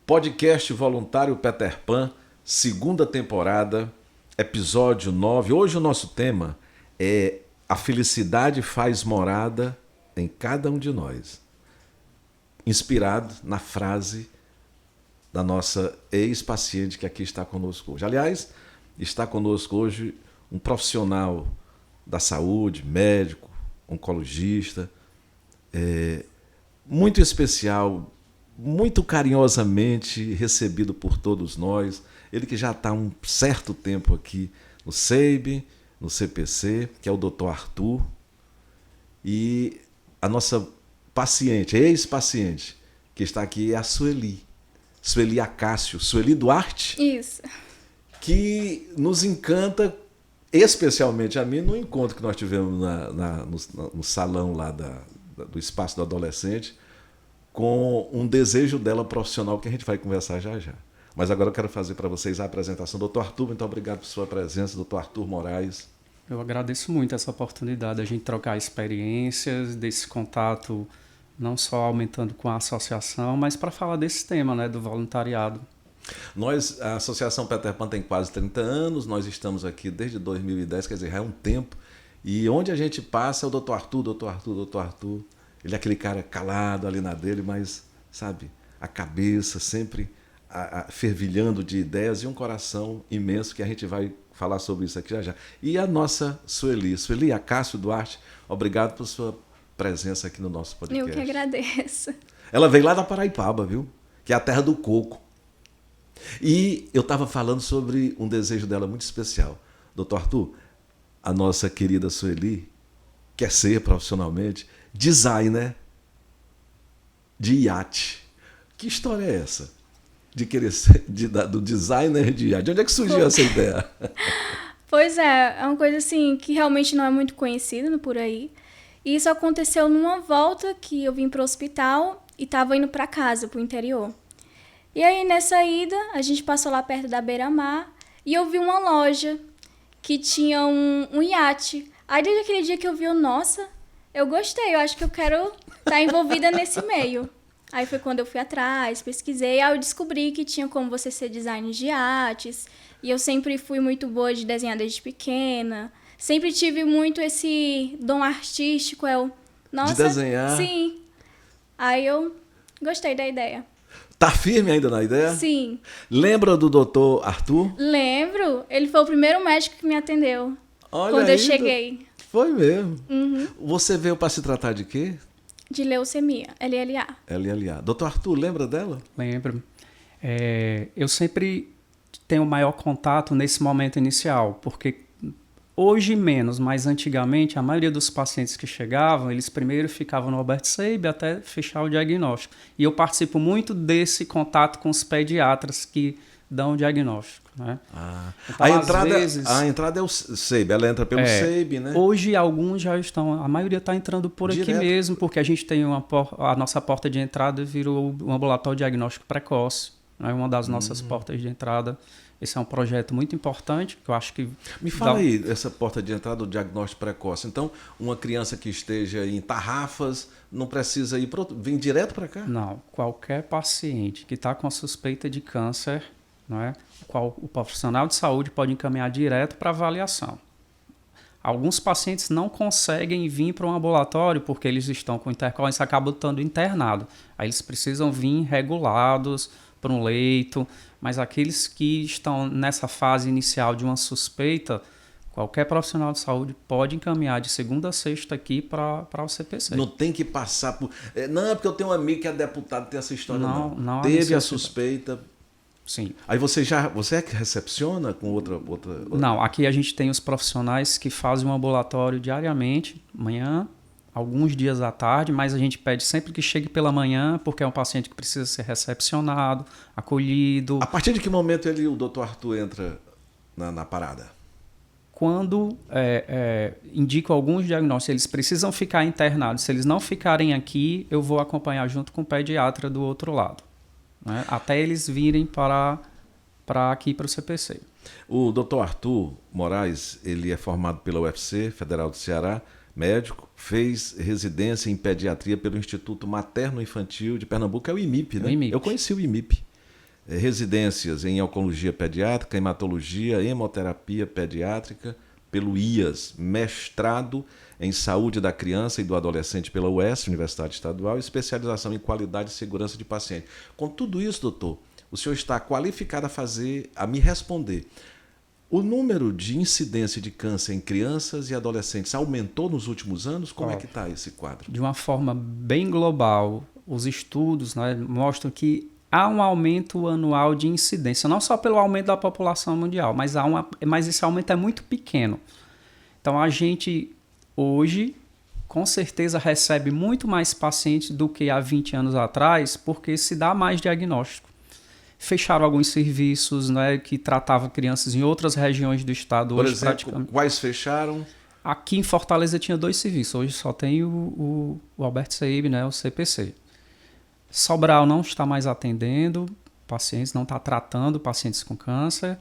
Podcast Voluntário Peter Pan, segunda temporada, episódio 9. Hoje o nosso tema é A Felicidade Faz Morada em Cada Um de Nós. Inspirado na frase da nossa ex-paciente que aqui está conosco hoje. Aliás, está conosco hoje um profissional da saúde, médico, oncologista, muito especial, muito carinhosamente recebido por todos nós. Ele que já está há um certo tempo aqui no SEIB, no CPC, que é o Dr. Arthur. E a nossa paciente, ex-paciente, que está aqui é a Sueli Acácio, Sueli Duarte. Isso. Que nos encanta, especialmente a mim, no encontro que nós tivemos no salão lá do Espaço do Adolescente, com um desejo dela profissional que a gente vai conversar já já. Mas agora eu quero fazer para vocês a apresentação. Doutor Arthur, muito obrigado por sua presença, doutor Arthur Moraes. Eu agradeço muito essa oportunidade de a gente trocar experiências, desse contato, não só aumentando com a associação, mas para falar desse tema, né, do voluntariado. A Associação Peter Pan tem quase 30 anos, nós estamos aqui desde 2010, quer dizer, já é um tempo, e onde a gente passa é o doutor Arthur, doutor Arthur, doutor Arthur. Ele é aquele cara calado ali na dele, mas, sabe, a cabeça sempre fervilhando de ideias e um coração imenso, que a gente vai falar sobre isso aqui já já. E a nossa Sueli Acácio Duarte, obrigado por sua presença aqui no nosso podcast. Eu que agradeço. Ela veio lá da Paraipaba, viu? Que é a terra do coco. E eu estava falando sobre um desejo dela muito especial. Doutor Arthur, a nossa querida Sueli quer ser profissionalmente designer de iate. Que história é essa? De querer ser do designer de iate. De onde é que surgiu essa ideia? Pois é uma coisa assim que realmente não é muito conhecida por aí. E isso aconteceu numa volta que eu vim para o hospital e estava indo para casa, para o interior. E aí nessa ida, a gente passou lá perto da beira-mar e eu vi uma loja que tinha um iate. Aí desde aquele dia que eu vi, nossa, eu gostei, eu acho que eu quero estar envolvida nesse meio. Aí foi quando eu fui atrás, pesquisei, aí eu descobri que tinha como você ser designer de artes. E eu sempre fui muito boa de desenhar desde pequena. Sempre tive muito esse dom artístico. Nossa, de desenhar? Sim. Aí eu gostei da ideia. Tá firme ainda na ideia? Sim. Lembra do doutor Arthur? Lembro. Ele foi o primeiro médico que me atendeu. Olha quando aí, eu cheguei. Foi mesmo. Uhum. Você veio para se tratar de quê? De leucemia, LLA. LLA. Doutor Arthur, lembra dela? Lembro. Eu sempre tenho maior contato nesse momento inicial, porque hoje menos, mas antigamente a maioria dos pacientes que chegavam, eles primeiro ficavam no Albert Seib até fechar o diagnóstico. E eu participo muito desse contato com os pediatras que dão o diagnóstico. Né? Então, a entrada é o SEIB, ela entra pelo SEIB, né? Hoje alguns já estão, a maioria está entrando por direto aqui mesmo, porque a gente tem a nossa porta de entrada virou um ambulatório diagnóstico precoce, né? Uma das nossas portas de entrada. Esse é um projeto muito importante, que eu acho que... Me fala aí, essa porta de entrada do diagnóstico precoce. Então, uma criança que esteja em Tarrafas não precisa vir direto para cá? Não, qualquer paciente que está com a suspeita de câncer, não é? O profissional de saúde pode encaminhar direto para avaliação. Alguns pacientes não conseguem vir para um ambulatório porque eles estão com intercorrência, acabam estando internados. Aí eles precisam vir regulados para um leito, mas aqueles que estão nessa fase inicial de uma suspeita, qualquer profissional de saúde pode encaminhar de segunda a sexta aqui para o CPC. Não tem que passar por... Não, é porque eu tenho um amigo que é deputado, tem essa história não teve a suspeita... Sim. Aí você é que recepciona com outra... Não, aqui a gente tem os profissionais que fazem um ambulatório diariamente, manhã, alguns dias à tarde, mas a gente pede sempre que chegue pela manhã, porque é um paciente que precisa ser recepcionado, acolhido. A partir de que momento o doutor Arthur entra na parada? Quando indico alguns diagnósticos, eles precisam ficar internados. Se eles não ficarem aqui, eu vou acompanhar junto com o pediatra do outro lado, né? Até eles virem para aqui para o CPC. O doutor Arthur Moraes, ele é formado pela UFC, Federal do Ceará, médico, fez residência em pediatria pelo Instituto Materno Infantil de Pernambuco, é o IMIP, né? O IMIP. Eu conheci o IMIP. residências em oncologia pediátrica, hematologia, hemoterapia pediátrica pelo IAS, mestrado em saúde da criança e do adolescente pela UES, Universidade Estadual, e especialização em qualidade e segurança de paciente. Com tudo isso, doutor, o senhor está qualificado a me responder. O número de incidência de câncer em crianças e adolescentes aumentou nos últimos anos? Como é que está esse quadro? De uma forma bem global, os estudos, né, mostram que há um aumento anual de incidência, não só pelo aumento da população mundial, mas esse aumento é muito pequeno. Então, a gente, hoje, com certeza, recebe muito mais pacientes do que há 20 anos atrás, porque se dá mais diagnóstico. Fecharam alguns serviços, né, que tratavam crianças em outras regiões do estado. Por hoje, exemplo, praticamente. quais fecharam? Aqui em Fortaleza tinha 2 serviços, hoje só tem o Albert Seib, né, o CPC. Sobral não está mais atendendo pacientes, não está tratando pacientes com câncer.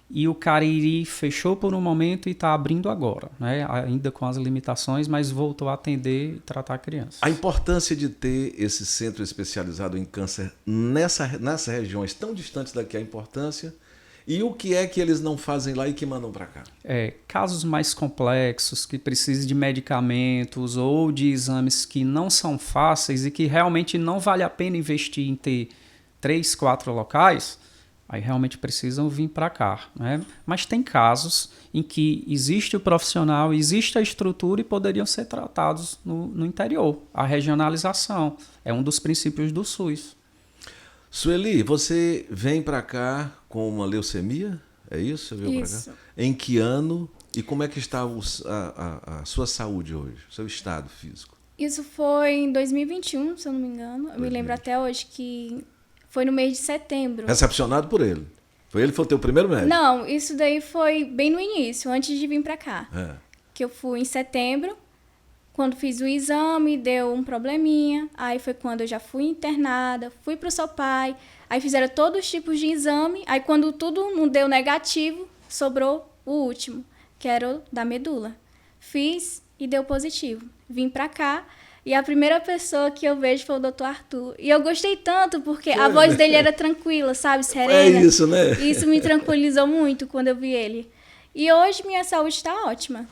E o Cariri fechou por um momento e está abrindo agora, né? Ainda com as limitações, mas voltou a atender e tratar crianças. A importância de ter esse centro especializado em câncer nessas regiões tão distantes daqui, a importância, e o que é que eles não fazem lá e que mandam para cá? Casos mais complexos, que precisem de medicamentos ou de exames que não são fáceis e que realmente não vale a pena investir em ter 3, 4 locais, aí realmente precisam vir para cá, né? Mas tem casos em que existe o profissional, existe a estrutura e poderiam ser tratados no interior. A regionalização é um dos princípios do SUS. Sueli, você vem para cá com uma leucemia? É isso? Você veio para cá? Em que ano e como é que está a sua saúde hoje, o seu estado físico? Isso foi em 2021, se eu não me engano. Eu me lembro até hoje que foi no mês de setembro. Recepcionado por ele? Foi ele que foi o teu primeiro médico? Não, isso daí foi bem no início, antes de vir pra cá. Que eu fui em setembro, quando fiz o exame, deu um probleminha. Aí foi quando eu já fui internada, fui pro SOPAI. Aí fizeram todos os tipos de exame. Aí quando tudo não deu negativo, sobrou o último, que era o da medula. Fiz e deu positivo. Vim pra cá. E a primeira pessoa que eu vejo foi o Dr. Arthur. E eu gostei tanto, porque a voz dele era tranquila, sabe? Serena. É isso, né? E isso me tranquilizou muito quando eu vi ele. E hoje minha saúde está ótima.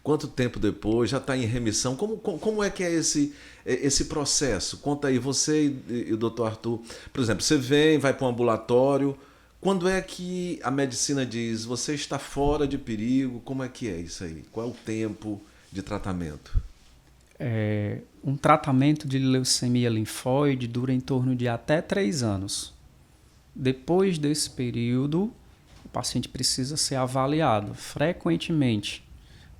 Quanto tempo depois? Já está em remissão? Como é que é esse processo? Conta aí, você e o Dr. Arthur. Por exemplo, você vem, vai para um ambulatório. Quando é que a medicina diz, você está fora de perigo? Como é que é isso aí? Qual é o tempo de tratamento? Um tratamento de leucemia linfóide dura em torno de até 3 anos. Depois desse período, o paciente precisa ser avaliado frequentemente,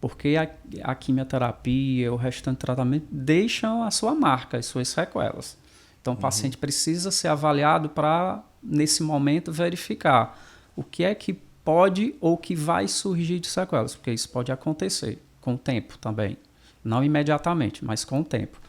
porque a quimioterapia, o restante do tratamento deixam a sua marca, as suas sequelas. Então, o paciente precisa ser avaliado para, nesse momento, verificar o que é que pode ou que vai surgir de sequelas, porque isso pode acontecer com o tempo também. Não imediatamente, mas com o tempo.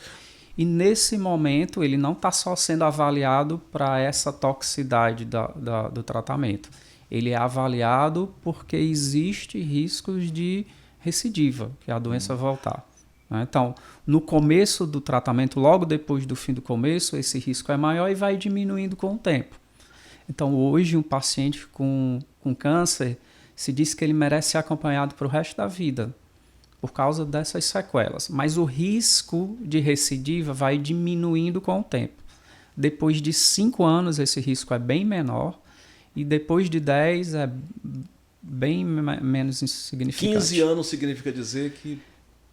E nesse momento, ele não está só sendo avaliado para essa toxicidade do tratamento. Ele é avaliado porque existe riscos de recidiva, que é a doença voltar. Então, no começo do tratamento, logo depois do fim do começo, esse risco é maior e vai diminuindo com o tempo. Então, hoje, um paciente com câncer, se diz que ele merece ser acompanhado para o resto da vida, por causa dessas sequelas. Mas o risco de recidiva vai diminuindo com o tempo. Depois de 5 anos, esse risco é bem menor, e depois de 10 é bem menos insignificante. 15 anos significa dizer que...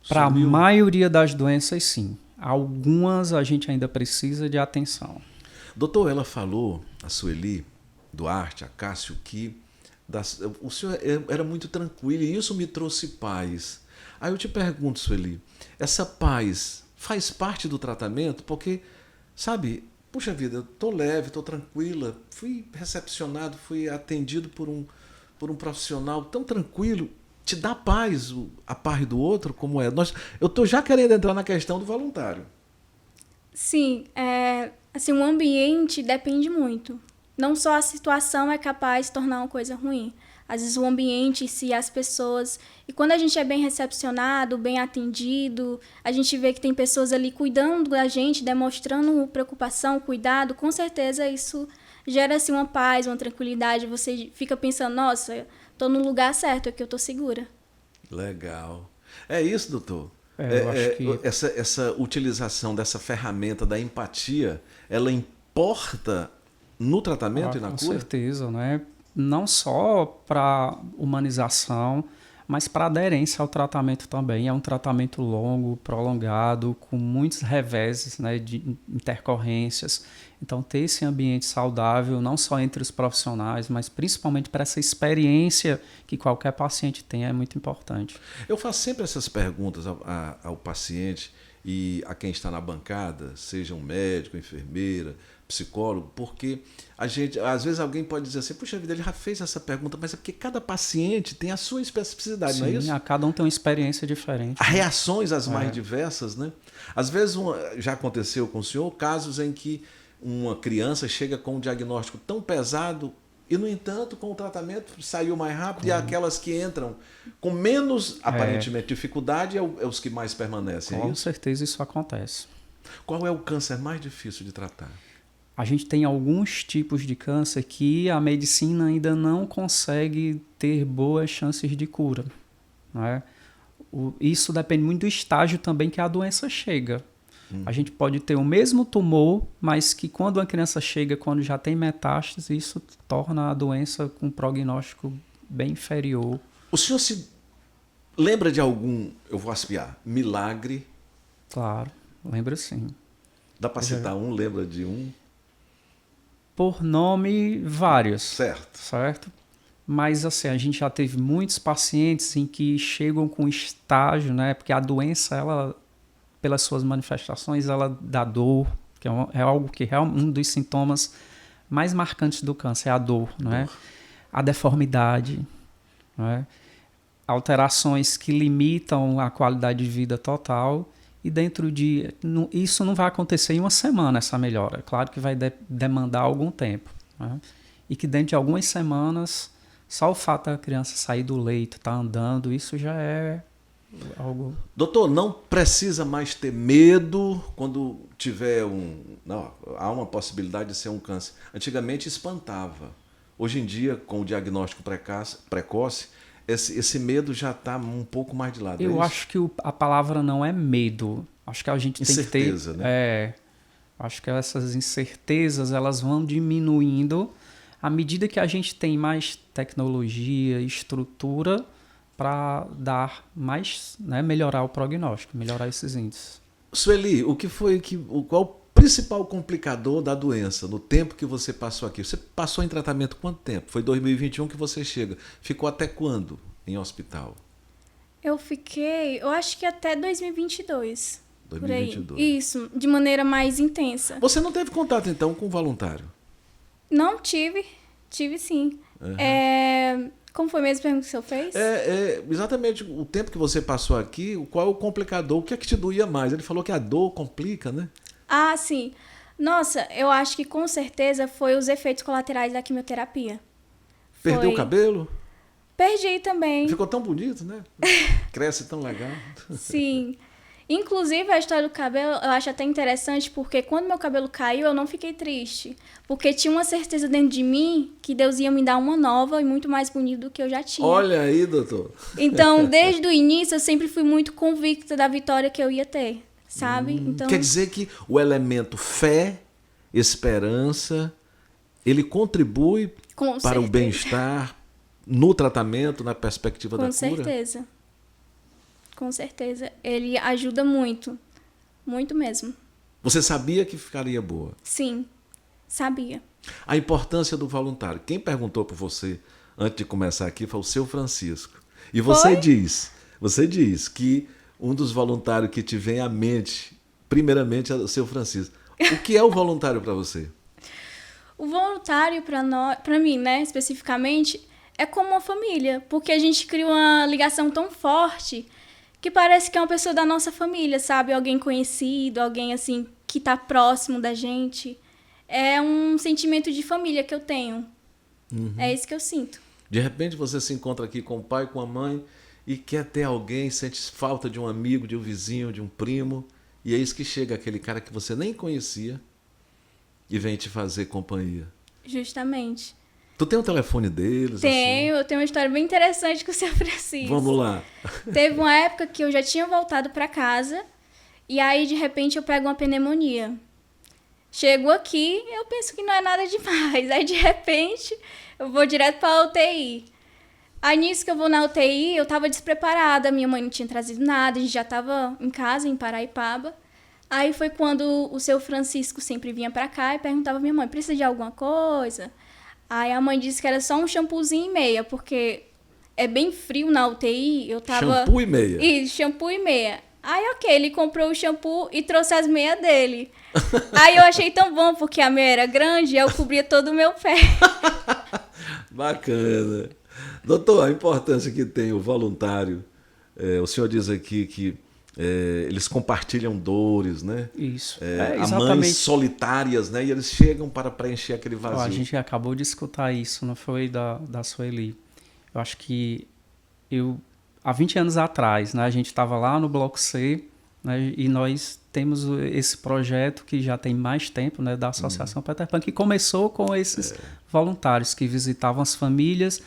Para a maioria das doenças, sim. Algumas a gente ainda precisa de atenção. Doutor, ela falou, a Sueli Duarte, a Cássio, que o senhor era muito tranquilo e isso me trouxe paz. Aí eu te pergunto, Sueli, essa paz faz parte do tratamento? Porque, sabe, puxa vida, eu tô leve, tô tranquila, fui recepcionado, fui atendido por um profissional tão tranquilo. Te dá paz a par do outro, como é? Eu tô já querendo entrar na questão do voluntário. Sim, assim, o ambiente depende muito. Não só a situação é capaz de tornar uma coisa ruim. às vezes o ambiente em si, as pessoas. E quando a gente é bem recepcionado, bem atendido, a gente vê que tem pessoas ali cuidando da gente, demonstrando preocupação, cuidado, com certeza isso gera assim uma paz, uma tranquilidade. Você fica pensando, nossa, tô no lugar certo, aqui eu tô segura. Legal. É isso, doutor. Eu acho que... Essa utilização dessa ferramenta da empatia, ela importa no tratamento e na com cura? certeza, né? Não só para humanização, mas para aderência ao tratamento também. É um tratamento longo, prolongado, com muitos reveses, né, de intercorrências. Então, ter esse ambiente saudável, não só entre os profissionais, mas principalmente para essa experiência que qualquer paciente tem, é muito importante. Eu faço sempre essas perguntas ao paciente e a quem está na bancada, seja um médico, enfermeira, psicólogo, porque a gente, às vezes alguém pode dizer assim, puxa vida, ele já fez essa pergunta, mas é porque cada paciente tem a sua especificidade, Sim, não é isso? Cada um tem uma experiência diferente. As reações as mais diversas, né? Às vezes já aconteceu com o senhor casos em que uma criança chega com um diagnóstico tão pesado e, no entanto, com o tratamento saiu mais rápido e aquelas que entram com menos, aparentemente, dificuldade é os que mais permanecem. Com é isso? certeza isso acontece. Qual é o câncer mais difícil de tratar? A gente tem alguns tipos de câncer que a medicina ainda não consegue ter boas chances de cura, não é? Isso depende muito do estágio também que a doença chega. A gente pode ter o mesmo tumor, mas que quando a criança chega, quando já tem metástase, isso torna a doença com um prognóstico bem inferior. O senhor se lembra de algum, eu vou aspiar, milagre? Claro, lembro sim. Dá para citar um, lembra de um? Por nome, vários. Certo. Mas assim, a gente já teve muitos pacientes em que chegam com estágio, né? Porque a doença, ela, pelas suas manifestações, ela dá dor, que é algo que é um dos sintomas mais marcantes do câncer, é a dor, não é? A deformidade, não é? Alterações que limitam a qualidade de vida total. E dentro de... Isso não vai acontecer em uma semana, essa melhora. Claro que vai demandar algum tempo, né? E que dentro de algumas semanas, só o fato da criança sair do leito, estar andando, isso já é algo... Doutor, não precisa mais ter medo quando tiver Não, há uma possibilidade de ser um câncer. Antigamente espantava. Hoje em dia, com o diagnóstico precoce, esse medo já está um pouco mais de lado. Eu acho que a palavra não é medo. Acho que a gente tem que ter... Incerteza, né? Acho que essas incertezas elas vão diminuindo à medida que a gente tem mais tecnologia, estrutura para dar mais, né, melhorar o prognóstico, melhorar esses índices. Sueli, qual o principal complicador da doença no tempo que você passou aqui? Você passou em tratamento quanto tempo? Foi 2021 que você chega. Ficou até quando em hospital? Eu acho que até 2022. 2022. Por aí. Isso, de maneira mais intensa. Você não teve contato, então, com o voluntário? Não tive sim. Uhum. Como foi mesmo a pergunta que o senhor fez? Exatamente o tempo que você passou aqui, qual é o complicador, o que é que te doía mais? Ele falou que a dor complica, né? Ah, sim. Nossa, eu acho que com certeza foi os efeitos colaterais da quimioterapia. Perdeu o cabelo? Perdi também. Ficou tão bonito, né? Cresce tão legal. Sim. Inclusive, a história do cabelo eu acho até interessante, porque quando meu cabelo caiu, eu não fiquei triste. Porque tinha uma certeza dentro de mim que Deus ia me dar uma nova e muito mais bonita do que eu já tinha. Olha aí, doutor. Então, desde o início, eu sempre fui muito convicta da vitória que eu ia ter, sabe? Então, quer dizer que o elemento fé, esperança, ele contribui para o bem-estar no tratamento, na perspectiva da cura? Com certeza. Ele ajuda muito. Muito mesmo. Você sabia que ficaria boa? Sim, sabia. A importância do voluntário. Quem perguntou para você antes de começar aqui foi o seu Francisco. E você diz que um dos voluntários que te vem à mente, primeiramente, é o seu Francisco. O que é o voluntário para você? O voluntário, para mim, né, especificamente, é como uma família. Porque a gente cria uma ligação tão forte que parece que é uma pessoa da nossa família, sabe? Alguém conhecido, alguém assim que tá próximo da gente. É um sentimento de família que eu tenho. Uhum. É isso que eu sinto. De repente você se encontra aqui com o pai, com a mãe e quer ter alguém, sente falta de um amigo, de um vizinho, de um primo, e é isso que chega aquele cara que você nem conhecia e vem te fazer companhia. Justamente. Tu tem o telefone deles? Tenho, eu tenho uma história bem interessante com o seu Francisco. Vamos lá. Teve uma época que eu já tinha voltado para casa e aí de repente eu pego uma pneumonia. Chego aqui, eu penso que não é nada demais. Aí de repente eu vou direto para a UTI. Aí nisso que eu vou na UTI, eu tava despreparada, minha mãe não tinha trazido nada, a gente já tava em casa, em Paraipaba. Aí foi quando o seu Francisco sempre vinha para cá e perguntava à minha mãe, precisa de alguma coisa? Aí a mãe disse que era só um shampoozinho e meia, porque é bem frio na UTI, eu tava... Shampoo e meia? Isso, shampoo e meia. Aí, ok, ele comprou o shampoo e trouxe as meias dele. Aí eu achei tão bom, porque a meia era grande e eu cobria todo o meu pé. Bacana. Doutor, a importância que tem o voluntário, o senhor diz aqui que eles compartilham dores, né? Isso. Há mães solitárias, né? E eles chegam para preencher aquele vazio. A gente acabou de escutar isso, não foi da Sueli. Eu acho que há 20 anos atrás, né, a gente estava lá no Bloco C, né, e nós temos esse projeto que já tem mais tempo, né, da Associação Peter Pan, que começou com esses voluntários que visitavam as famílias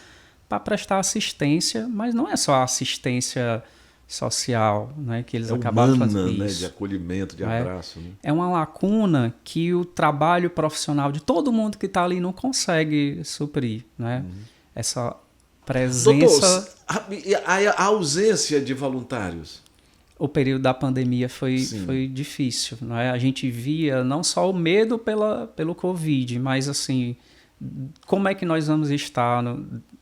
para prestar assistência, mas não é só assistência social, né, que eles acabaram fazendo isso. Né, de acolhimento, de abraço. Né? É uma lacuna que o trabalho profissional de todo mundo que está ali não consegue suprir, né? Essa presença... Doutor, a ausência de voluntários. O período da pandemia foi difícil, não é? A gente via não só o medo pelo Covid, mas assim, como é que nós vamos estar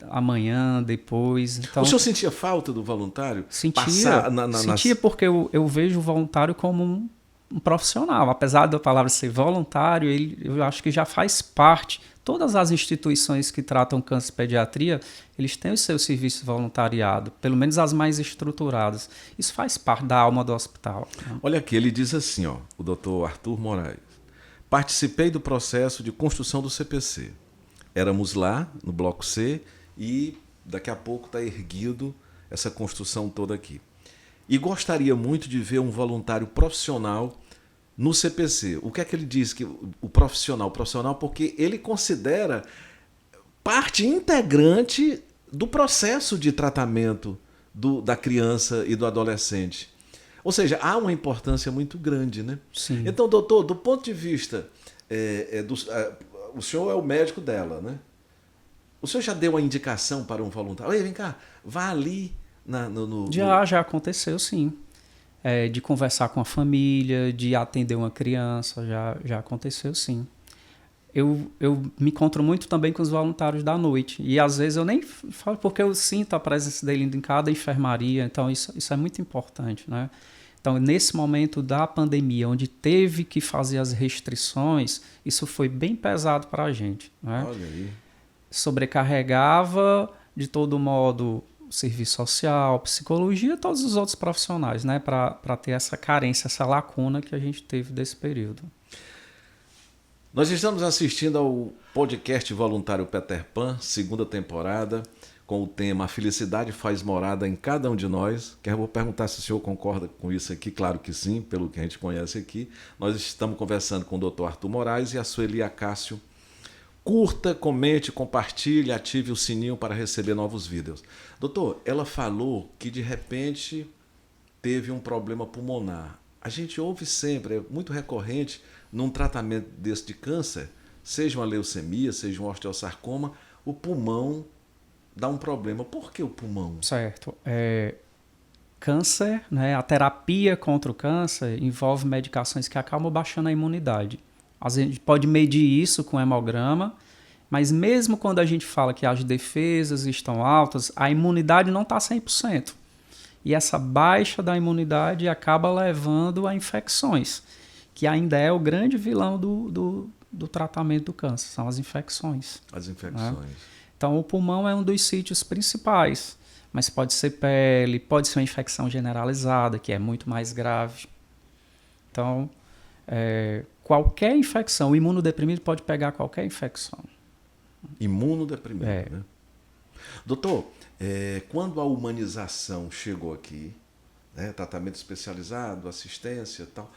amanhã, depois? Então, o senhor sentia falta do voluntário? Sentia porque eu vejo o voluntário como um profissional. Apesar da palavra ser voluntário, eu acho que já faz parte. Todas as instituições que tratam câncer e pediatria, eles têm o seu serviço voluntariado, pelo menos as mais estruturadas. Isso faz parte da alma do hospital. Olha aqui, ele diz assim, ó, o doutor Arthur Moraes. Participei do processo de construção do CPC. Éramos lá, no Bloco C, e daqui a pouco está erguido essa construção toda aqui. E gostaria muito de ver um voluntário profissional no CPC. O que é que ele diz? Que o profissional porque ele considera parte integrante do processo de tratamento da criança e do adolescente. Ou seja, há uma importância muito grande, né? Sim. Então, doutor, do ponto de vista... o senhor é o médico dela, né? O senhor já deu a indicação para um voluntário? Olha, vem cá, vá ali... Já aconteceu, sim. De conversar com a família, de atender uma criança, já aconteceu, sim. Eu me encontro muito também com os voluntários da noite. E às vezes eu nem falo porque eu sinto a presença dele em cada enfermaria. Então isso é muito importante, né? Então, nesse momento da pandemia, onde teve que fazer as restrições, isso foi bem pesado para a gente, né? Olha aí. Sobrecarregava, de todo modo, serviço social, psicologia, todos os outros profissionais, né, para ter essa carência, essa lacuna que a gente teve desse período. Nós estamos assistindo ao podcast Voluntário Peter Pan, segunda temporada, com o tema A Felicidade Faz Morada em Cada Um de Nós. Que eu vou perguntar se o senhor concorda com isso aqui. Claro que sim, pelo que a gente conhece aqui. Nós estamos conversando com o Dr. Arthur Moraes e a Sueli Acácio. Curta, comente, compartilhe, ative o sininho para receber novos vídeos. Doutor, ela falou que de repente teve um problema pulmonar. A gente ouve sempre, é muito recorrente num tratamento desse de câncer, seja uma leucemia, seja um osteossarcoma, o pulmão dá um problema. Por que o pulmão? Certo. Câncer, né, a terapia contra o câncer envolve medicações que acabam baixando a imunidade. A gente pode medir isso com hemograma, mas mesmo quando a gente fala que as defesas estão altas, a imunidade não está 100%. E essa baixa da imunidade acaba levando a infecções, que ainda é o grande vilão do tratamento do câncer, são as infecções. As infecções. Né? Então, o pulmão é um dos sítios principais, mas pode ser pele, pode ser uma infecção generalizada, que é muito mais grave. Então, qualquer infecção, o imunodeprimido pode pegar qualquer infecção. Imunodeprimido, né? Doutor, quando a humanização chegou aqui, né, tratamento especializado, assistência e tal,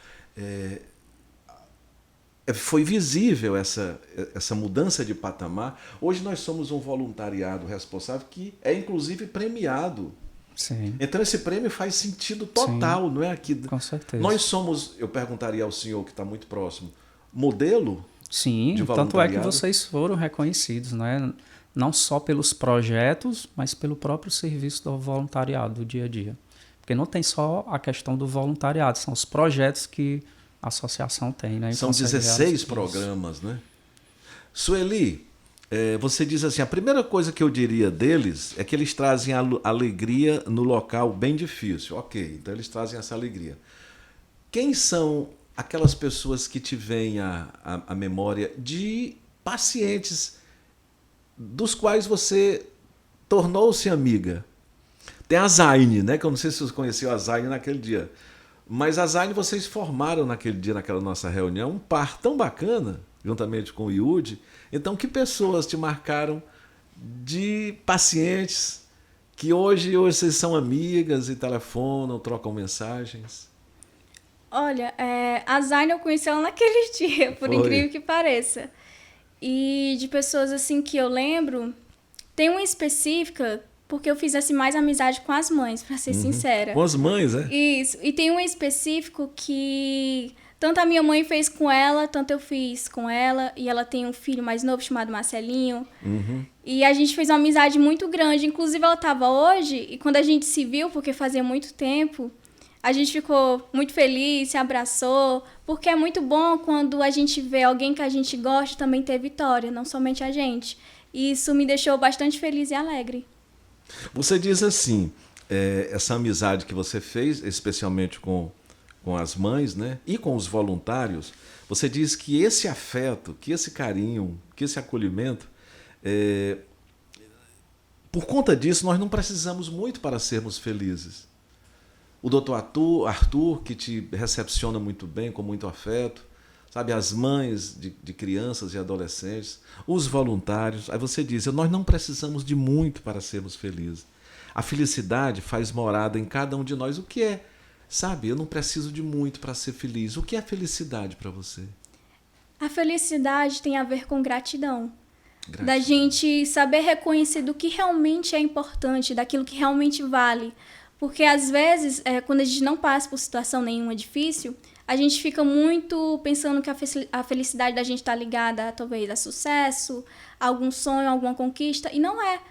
foi visível essa mudança de patamar. Hoje nós somos um voluntariado responsável que é inclusive premiado. Sim. Então esse prêmio faz sentido total, Sim, não é? Aqui, com certeza. nós somos, eu perguntaria ao senhor que está muito próximo, modelo Sim, de tanto é que voluntariado? vocês foram reconhecidos, né? Não só pelos projetos, mas pelo próprio serviço do voluntariado do dia a dia. Porque não tem só a questão do voluntariado, são os projetos que a associação tem, né? E São consegue 16 realizar programas, né? Sueli, você diz assim, a primeira coisa que eu diria deles é que eles trazem alegria no local bem difícil. Ok, então eles trazem essa alegria. Quem são aquelas pessoas que te vêm à memória de pacientes dos quais você tornou-se amiga? Tem a Zaine, né? Que eu não sei se você conheceu a Zaine naquele dia. Mas a Zaine vocês formaram naquele dia, naquela nossa reunião, um par tão bacana, juntamente com o Yudi. Então, que pessoas te marcaram de pacientes que hoje vocês são amigas e telefonam, trocam mensagens? Olha, a Zaina eu conheci ela naquele dia, por Foi. incrível que pareça. E de pessoas assim que eu lembro, tem uma específica, porque eu fiz assim mais amizade com as mães, pra ser sincera. Com as mães, né? Isso. E tem um específico que tanto a minha mãe fez com ela, tanto eu fiz com ela. E ela tem um filho mais novo chamado Marcelinho. E a gente fez uma amizade muito grande. Inclusive, ela estava hoje, e quando a gente se viu, porque fazia muito tempo, a gente ficou muito feliz, se abraçou. Porque é muito bom quando a gente vê alguém que a gente gosta também ter vitória, não somente a gente. E isso me deixou bastante feliz e alegre. Você diz assim, essa amizade que você fez, especialmente com as mães, né, e com os voluntários, você diz que esse afeto, que esse carinho, que esse acolhimento, por conta disso, nós não precisamos muito para sermos felizes. O doutor Arthur, que te recepciona muito bem, com muito afeto, sabe, as mães de crianças e adolescentes, os voluntários. Aí você diz, nós não precisamos de muito para sermos felizes. A felicidade faz morada em cada um de nós. O que é? Sabe, eu não preciso de muito para ser feliz. O que é felicidade para você? A felicidade tem a ver com gratidão. Gratidão. Da gente saber reconhecer do que realmente é importante, daquilo que realmente vale. Porque às vezes, quando a gente não passa por situação nenhuma difícil, a gente fica muito pensando que a felicidade da gente está ligada, talvez, a sucesso, a algum sonho, a alguma conquista, e não é.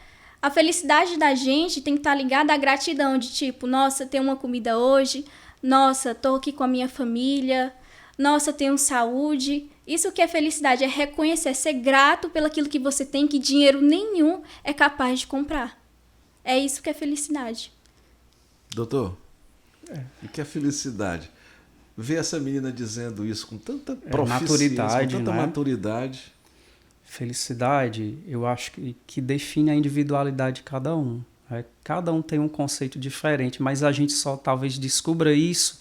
A felicidade da gente tem que estar ligada à gratidão, de tipo, nossa, tenho uma comida hoje, nossa, tô aqui com a minha família, nossa, tenho saúde. Isso que é felicidade, é reconhecer, ser grato pelo aquilo que você tem, que dinheiro nenhum é capaz de comprar. É isso que é felicidade. Doutor, o que é felicidade? Ver essa menina dizendo isso com tanta proficiência, com tanta maturidade. Felicidade, eu acho que define a individualidade de cada um. Né? Cada um tem um conceito diferente, mas a gente só talvez descubra isso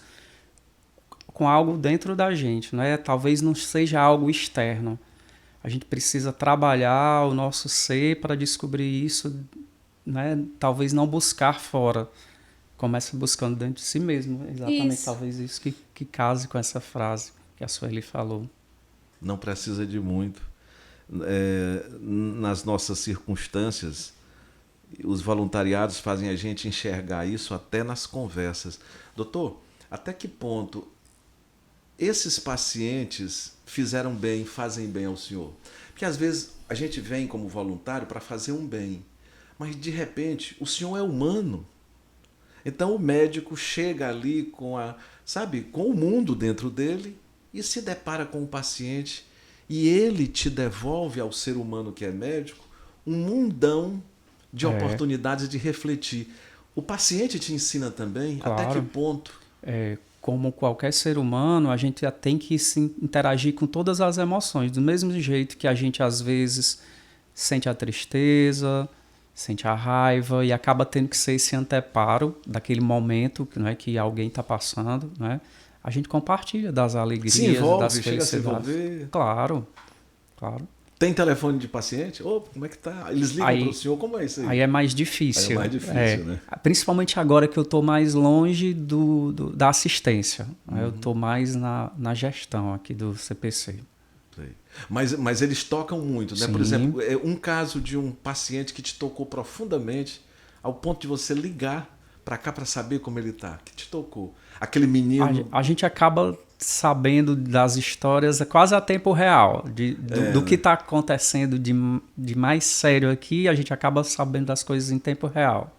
com algo dentro da gente. Né? Talvez não seja algo externo. A gente precisa trabalhar o nosso ser para descobrir isso, né? Talvez não buscar fora. Começa buscando dentro de si mesmo. Exatamente, isso. Talvez isso que case com essa frase que a Sueli falou. Não precisa de muito. Nas nossas circunstâncias, os voluntariados fazem a gente enxergar isso até nas conversas. Doutor, até que ponto esses pacientes fizeram bem, fazem bem ao senhor? Porque às vezes a gente vem como voluntário para fazer um bem, mas de repente o senhor é humano. Então o médico chega ali com o mundo dentro dele e se depara com o paciente e ele te devolve ao ser humano que é médico um mundão de oportunidades de refletir. O paciente te ensina também? Claro. Até que ponto? Como qualquer ser humano, a gente tem que se interagir com todas as emoções, do mesmo jeito que a gente às vezes sente a tristeza, sente a raiva e acaba tendo que ser esse anteparo daquele momento, não é, que alguém está passando, né? A gente compartilha das alegrias, se envolve, das felicidades. Chega a se envolver. Claro. Tem telefone de paciente? Ô, como é que tá? Eles ligam para o senhor, como é isso aí? Aí é mais difícil. Aí é mais difícil, né? Principalmente agora que eu estou mais longe da assistência. Eu estou mais na gestão aqui do CPC. Mas eles tocam muito, né? Sim. Por exemplo, um caso de um paciente que te tocou profundamente ao ponto de você ligar para cá para saber como ele tá, que te tocou. Aquele menino... A gente acaba sabendo das histórias quase a tempo real, do que está acontecendo de mais sério aqui, a gente acaba sabendo das coisas em tempo real.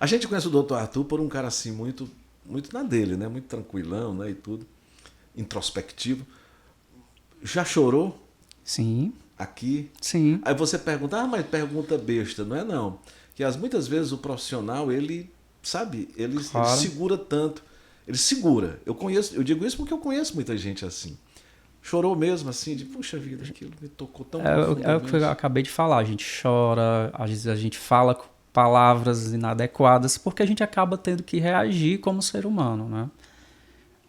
A gente conhece o Dr. Arthur por um cara assim, muito, muito na dele, né? Muito tranquilão, né? E tudo, introspectivo. Já chorou? Sim. Aqui? Sim. Aí você pergunta, mas pergunta besta, não é não. Que muitas vezes o profissional, ele, sabe, ele segura tanto. Ele segura. Eu digo isso porque eu conheço muita gente assim. Chorou mesmo assim, de puxa vida, aquilo me tocou tão profundamente. É o que eu acabei de falar, a gente chora, às vezes a gente fala palavras inadequadas, porque a gente acaba tendo que reagir como ser humano, né?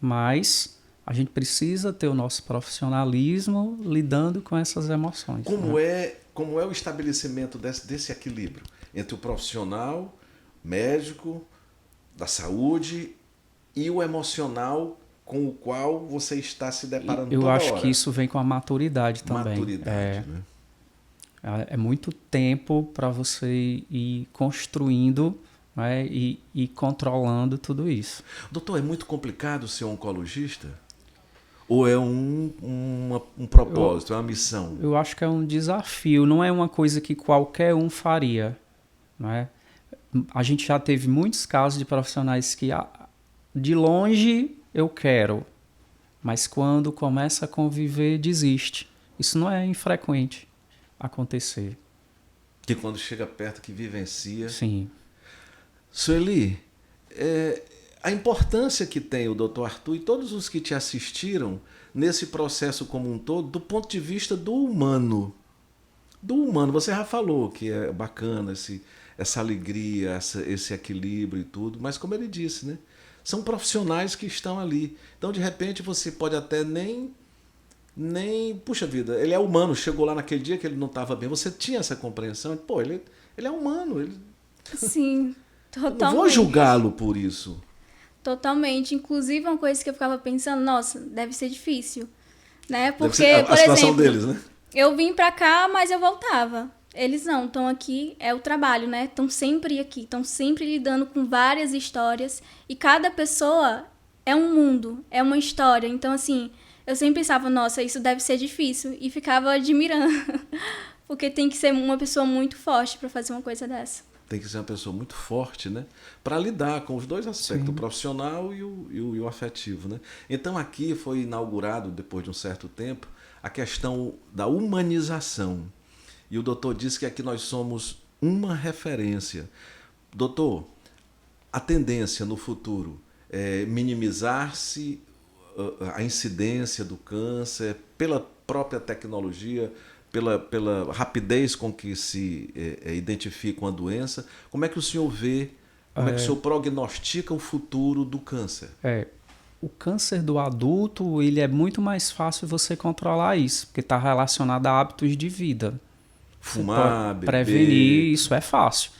Mas a gente precisa ter o nosso profissionalismo lidando com essas emoções. Como é o estabelecimento desse equilíbrio entre o profissional, médico, da saúde e o emocional com o qual você está se deparando toda hora? Eu acho que isso vem com a maturidade também. Maturidade, né? É muito tempo para você ir construindo, né, e controlando tudo isso. Doutor, é muito complicado ser oncologista? Ou é um propósito, é uma missão? Eu acho que é um desafio, não é uma coisa que qualquer um faria. Né? A gente já teve muitos casos de profissionais que de longe eu quero, mas quando começa a conviver, desiste. Isso não é infrequente acontecer. Que quando chega perto, que vivencia. Sim. Sueli, a importância que tem o Dr. Arthur e todos os que te assistiram nesse processo como um todo, do ponto de vista do humano. Do humano, você já falou que é bacana essa alegria, esse equilíbrio e tudo, mas como ele disse, né? São profissionais que estão ali. Então, de repente, você pode até nem puxa vida, ele é humano, chegou lá naquele dia que ele não estava bem. Você tinha essa compreensão? Pô, ele é humano. Sim, totalmente. Eu não vou julgá-lo por isso. Totalmente. Inclusive, uma coisa que eu ficava pensando, nossa, deve ser difícil. Né? Porque, a situação deles, né? Eu vim pra cá, mas eu voltava. Eles não, estão aqui, é o trabalho, né? Estão sempre aqui, estão sempre lidando com várias histórias. E cada pessoa é um mundo, é uma história. Então, assim, eu sempre pensava, nossa, isso deve ser difícil. E ficava admirando. Porque tem que ser uma pessoa muito forte para fazer uma coisa dessa. Tem que ser uma pessoa muito forte, né? Para lidar com os dois aspectos, Sim. o profissional e o afetivo, né? Então, aqui foi inaugurado, depois de um certo tempo, a questão da humanização. E o doutor disse que aqui nós somos uma referência. Doutor, a tendência no futuro é minimizar-se a incidência do câncer pela própria tecnologia, pela rapidez com que se identifica uma doença. Como é que o senhor vê, como é que o senhor prognostica o futuro do câncer? O câncer do adulto, ele é muito mais fácil você controlar isso, porque está relacionado a hábitos de vida. Fumar, beber... Prevenir, isso é fácil.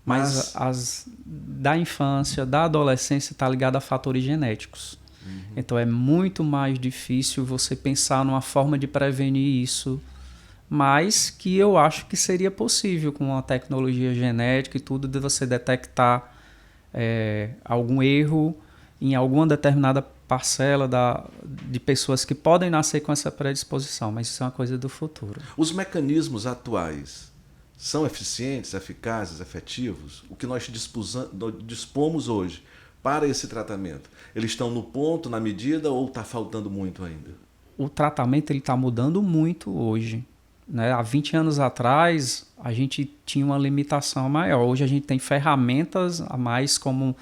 Mas da infância, da adolescência, está ligado a fatores genéticos. Uhum. Então é muito mais difícil você pensar numa forma de prevenir isso, mas que eu acho que seria possível com uma tecnologia genética e tudo, de você detectar algum erro em alguma determinada parcela de pessoas que podem nascer com essa predisposição, mas isso é uma coisa do futuro. Os mecanismos atuais são eficientes, eficazes, efetivos? O que nós dispomos hoje para esse tratamento, eles estão no ponto, na medida, ou está faltando muito ainda? O tratamento está mudando muito hoje. Né? Há 20 anos atrás, a gente tinha uma limitação maior. Hoje a gente tem ferramentas a mais, como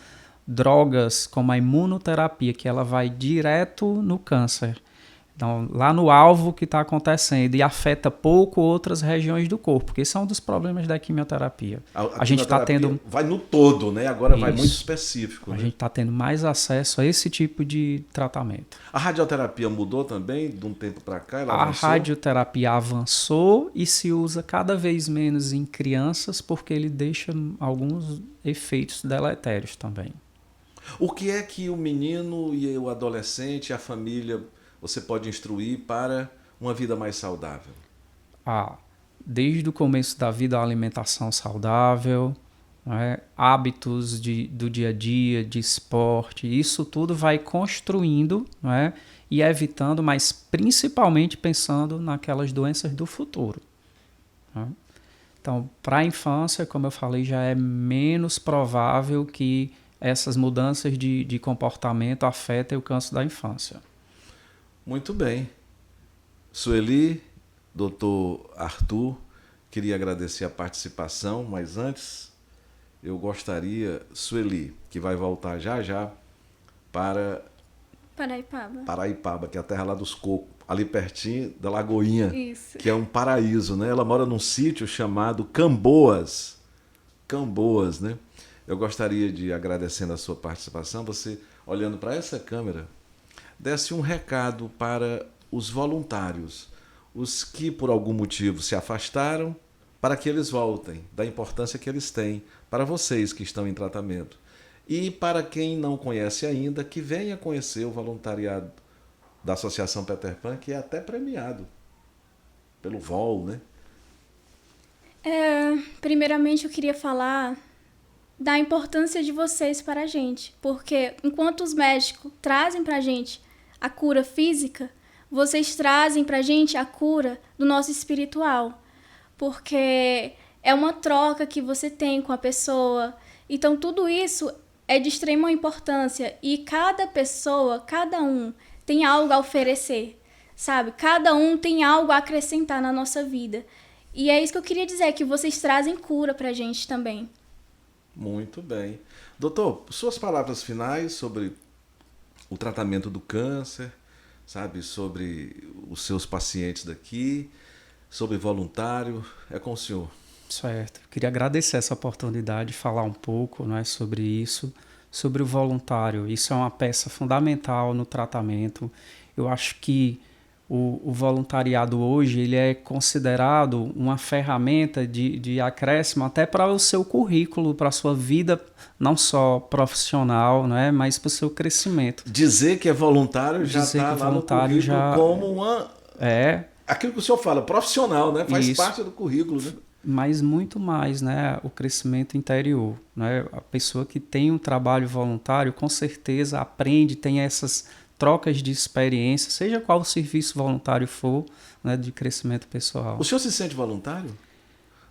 drogas, como a imunoterapia, que ela vai direto no câncer. Então, lá no alvo que está acontecendo e afeta pouco outras regiões do corpo, porque esse é um dos problemas da quimioterapia. A gente está tendo... vai no todo, né? Agora vai Isso. muito específico. A né? gente está tendo mais acesso a esse tipo de tratamento. A radioterapia mudou também de um tempo para cá? Ela A avançou? radioterapia avançou e se usa cada vez menos em crianças porque ele deixa alguns efeitos deletérios também. O que é que o menino e o adolescente, a família, você pode instruir para uma vida mais saudável? Desde o começo da vida, a alimentação saudável, né, hábitos do dia a dia, de esporte, isso tudo vai construindo, né, e evitando, mas principalmente pensando naquelas doenças do futuro. Né? Então, para a infância, como eu falei, já é menos provável que essas mudanças de comportamento afetem o câncer da infância. Muito bem. Sueli, doutor Arthur, queria agradecer a participação, mas antes eu gostaria, Sueli, que vai voltar já já para Paraipaba, que é a terra lá dos cocos, ali pertinho da Lagoinha, Isso. que é um paraíso, né? Ela mora num sítio chamado Camboas. Camboas, né? Eu gostaria de, agradecendo a sua participação, você, olhando para essa câmera, desse um recado para os voluntários, os que por algum motivo se afastaram, para que eles voltem, da importância que eles têm para vocês que estão em tratamento. E para quem não conhece ainda, que venha conhecer o voluntariado da Associação Peter Pan, que é até premiado pelo VOL, né? Primeiramente, eu queria falar da importância de vocês para a gente, porque enquanto os médicos trazem para a gente a cura física, vocês trazem para a gente a cura do nosso espiritual, porque é uma troca que você tem com a pessoa. Então, tudo isso é de extrema importância e cada pessoa, cada um, tem algo a oferecer, sabe? Cada um tem algo a acrescentar na nossa vida. E é isso que eu queria dizer, que vocês trazem cura pra gente também. Muito bem. Doutor, suas palavras finais sobre o tratamento do câncer, sabe? Sobre os seus pacientes daqui, sobre voluntário, é com o senhor. Certo. Queria agradecer essa oportunidade de falar um pouco, né, sobre isso, sobre o voluntário. Isso é uma peça fundamental no tratamento. Eu acho que o voluntariado hoje ele é considerado uma ferramenta de acréscimo até para o seu currículo, para a sua vida, não só profissional, né, mas para o seu crescimento. Dizer que é voluntário já está lá no currículo já como uma... Aquilo que o senhor fala, profissional, né? Faz parte do currículo, né? Mas muito mais, né, o crescimento interior, né? A pessoa que tem um trabalho voluntário, com certeza aprende, tem essas trocas de experiência, seja qual o serviço voluntário for, né, de crescimento pessoal. O senhor se sente voluntário?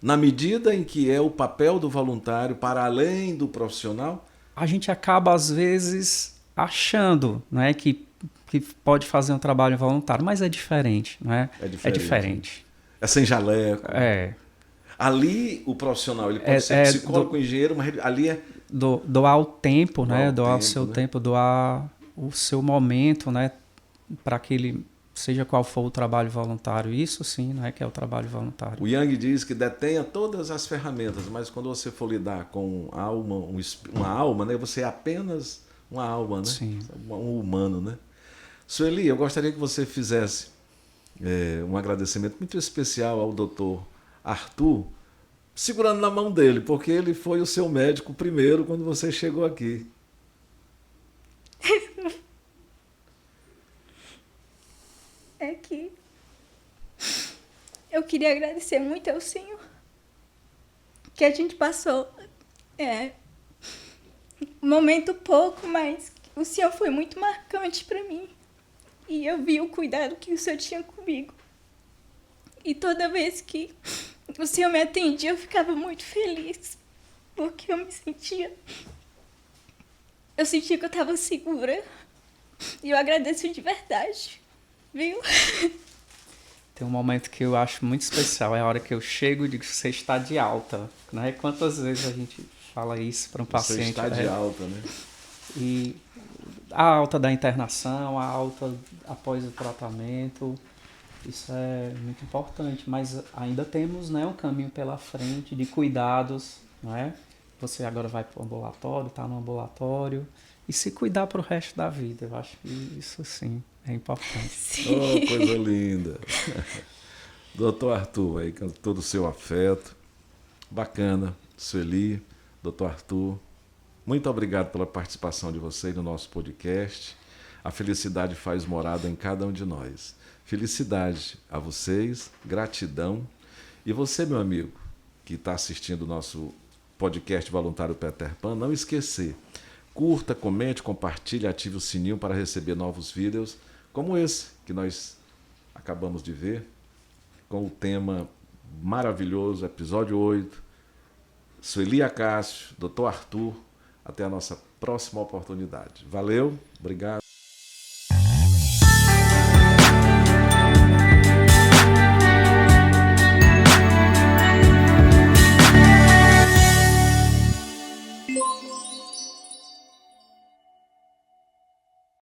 Na medida em que é o papel do voluntário para além do profissional? A gente acaba, às vezes, achando, né, que pode fazer um trabalho voluntário, mas é diferente, né? É diferente. É sem jaleco. Ali o profissional ele pode ser psicólogo, engenheiro, mas ali é... Doar o tempo, né? Doar o seu tempo, doar o seu momento, né? Para que ele, seja qual for o trabalho voluntário, isso sim, né? Que é o trabalho voluntário. O Jung diz que detenha todas as ferramentas, mas quando você for lidar com uma alma, né? Você é apenas uma alma, né? Sim. Um humano, né? Sueli, eu gostaria que você fizesse um agradecimento muito especial ao doutor Arthur, segurando na mão dele, porque ele foi o seu médico primeiro quando você chegou aqui. É que eu queria agradecer muito ao Senhor, que a gente passou um momento pouco, mas o Senhor foi muito marcante para mim. E eu vi o cuidado que o Senhor tinha comigo. E toda vez que o Senhor me atendia, eu ficava muito feliz. Porque eu sentia que eu estava segura. E eu agradeço de verdade. Viu? Tem um momento que eu acho muito especial. É a hora que eu chego e digo, você está de alta. Né? Quantas vezes a gente fala isso para um paciente? Você está de alta, né? E a alta da internação, a alta após o tratamento, isso é muito importante, mas ainda temos, né, um caminho pela frente de cuidados, não é? Você agora vai para o ambulatório, está no ambulatório, e se cuidar para o resto da vida, eu acho que isso sim é importante. Sim. Oh, coisa linda. Doutor Arthur, aí com todo o seu afeto, bacana, Sueli, doutor Arthur, muito obrigado pela participação de vocês no nosso podcast. A felicidade faz morada em cada um de nós. Felicidade a vocês, gratidão. E você, meu amigo, que está assistindo o nosso podcast Voluntário Peter Pan, não esquecer, curta, comente, compartilhe, ative o sininho para receber novos vídeos como esse que nós acabamos de ver, com o tema maravilhoso, episódio 8, Sueli Acácio, doutor Arthur. Até a nossa próxima oportunidade. Valeu, obrigado.